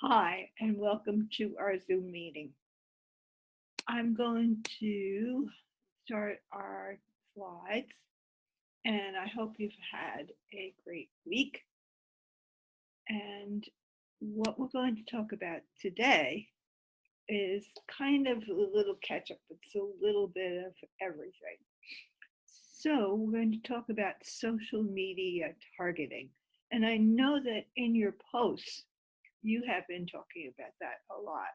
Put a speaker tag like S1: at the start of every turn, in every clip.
S1: Hi, and welcome to our Zoom meeting. I'm going to start our slides, and I hope you've had a great week. And what we're going to talk about today is kind of a little catch up. It's a little bit of everything. So, we're going to talk about social media targeting. And I know that in your posts, you have been talking about that a lot.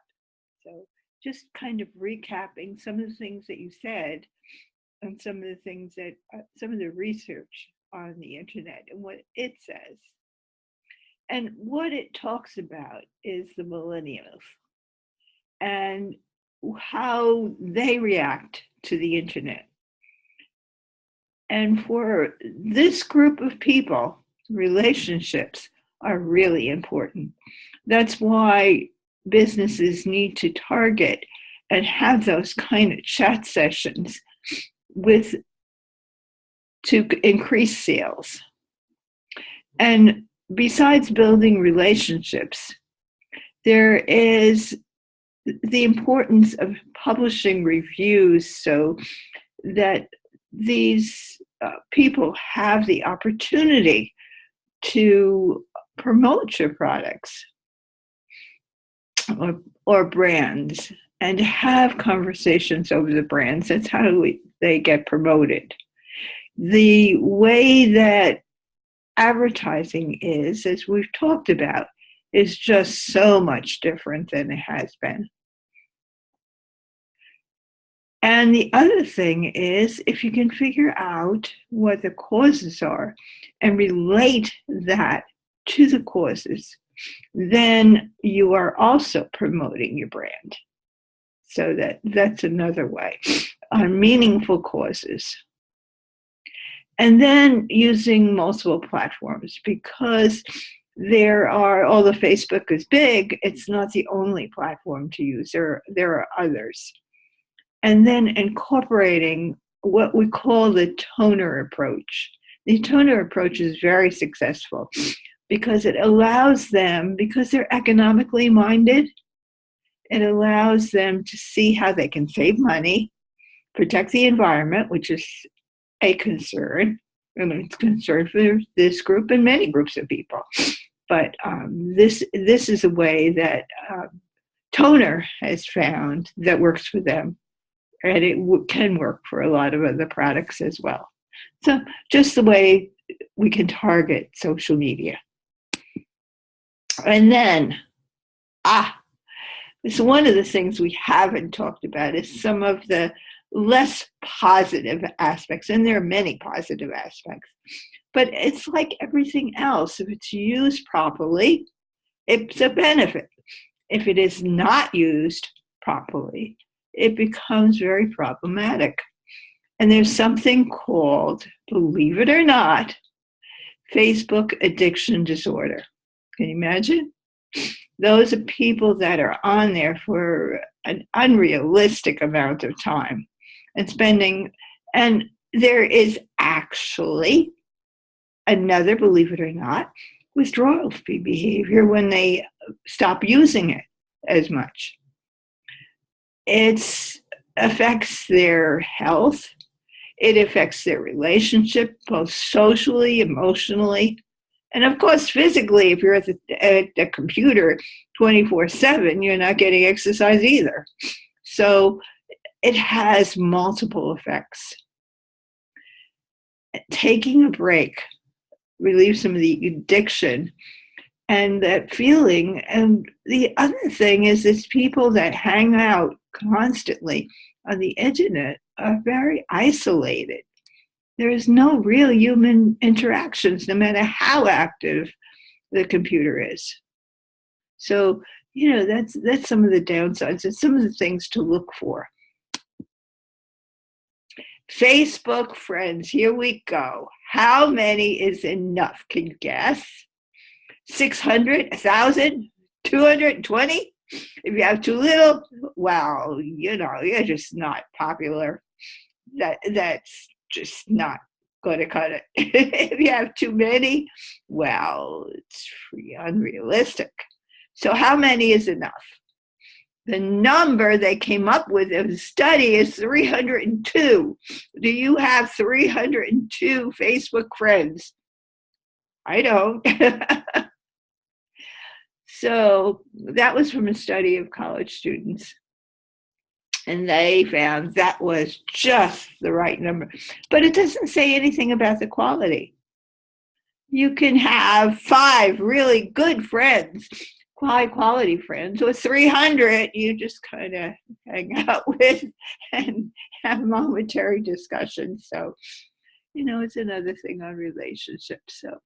S1: So just kind of recapping some of the things that you said and some of the things that some of the research on the internet and what it says. And what it talks about is the millennials and how they react to the internet. And for this group of people, relationships are really important. That's why businesses need to target and have those kind of chat sessions with to increase sales. And besides building relationships, there is the importance of publishing reviews so that these people have the opportunity to promote your products or brands and have conversations over the brands. That's how they get promoted. The way that advertising is, as we've talked about, is just so much different than it has been. And the other thing is, if you can figure out what the causes are and relate that to the causes, then you are also promoting your brand. So that's another way on meaningful causes. And then using multiple platforms, because there are, although Facebook is big, it's not the only platform to use. There are others. And then incorporating what we call the toner approach. The toner approach is very successful because it allows them, because they're economically minded, it allows them to see how they can save money, protect the environment, which is a concern. I mean, it's a concern for this group and many groups of people. But this is a way that Toner has found that works for them. And it can work for a lot of other products as well. So just the way we can target social media. And then, so one of the things we haven't talked about is some of the less positive aspects, and there are many positive aspects, but it's like everything else. If it's used properly, it's a benefit. If it is not used properly, it becomes very problematic. And there's something called, believe it or not, Facebook addiction disorder. Can you imagine? Those are people that are on there for an unrealistic amount of time and spending, and there is actually another, believe it or not, withdrawal behavior when they stop using it as much. It affects their health. It affects their relationship, both socially, emotionally, and of course, physically. If you're at the computer 24/7, you're not getting exercise either. So it has multiple effects. Taking a break relieves some of the addiction and that feeling. And the other thing is, it's people that hang out constantly on the internet are very isolated. There is no real human interactions, no matter how active the computer is. So, that's some of the downsides and some of the things to look for. Facebook friends, here we go. How many is enough? Can you guess? 600, 1,000, 220? If you have too little, well, you're just not popular. That's just not going to cut it. If you have too many, well, it's unrealistic. So how many is enough? The number they came up with in the study is 302. Do you have 302 Facebook friends? I don't. So that was from a study of college students. And they found that was just the right number. But it doesn't say anything about the quality. You can have 5 really good friends, high quality friends, or 300 you just kind of hang out with and have momentary discussions. So, it's another thing on relationships. So,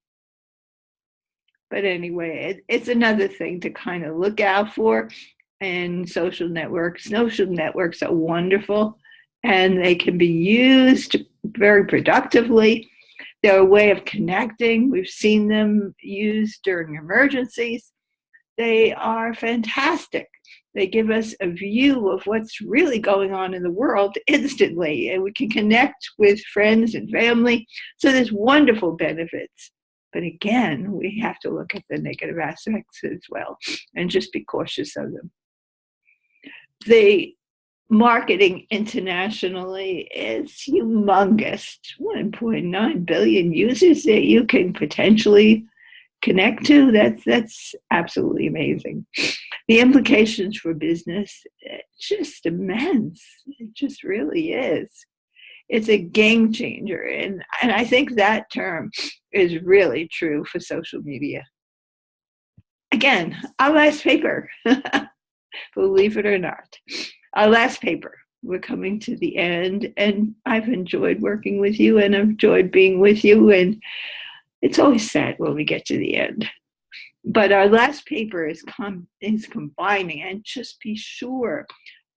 S1: but anyway, it's another thing to kind of look out for. And social networks are wonderful, and they can be used very productively. They're a way of connecting. We've seen them used during emergencies. They are fantastic. They give us a view of what's really going on in the world instantly, and we can connect with friends and family. So there's wonderful benefits. But again, we have to look at the negative aspects as well and just be cautious of them. The marketing internationally is humongous. 1.9 billion users that you can potentially connect to. That's absolutely amazing. The implications for business, it's just immense. It just really is. It's a game changer. And I think that term is really true for social media. Again, our last paper. Believe it or not. Our last paper. We're coming to the end, and I've enjoyed working with you, and I've enjoyed being with you, and it's always sad when we get to the end. But our last paper is combining, and just be sure,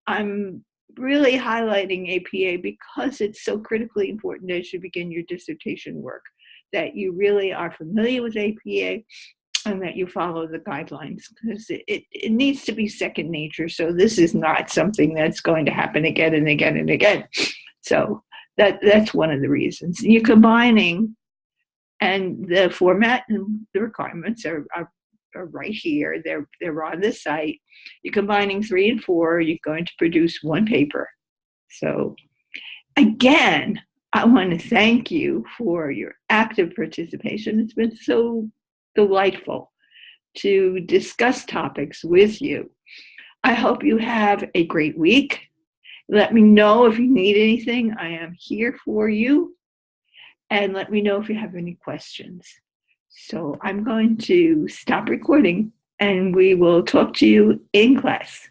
S1: I'm really highlighting APA because it's so critically important as you begin your dissertation work, that you really are familiar with APA, and that you follow the guidelines, because it needs to be second nature. So this is not something that's going to happen again and again and again. So that's one of the reasons. You're combining, and the format and the requirements are right here. They're on the site. You're combining 3 and 4. You're going to produce 1 paper. So again, I want to thank you for your active participation. It's been so delightful to discuss topics with you. I hope you have a great week. Let me know if you need anything. I am here for you. And let me know if you have any questions. So I'm going to stop recording, and we will talk to you in class.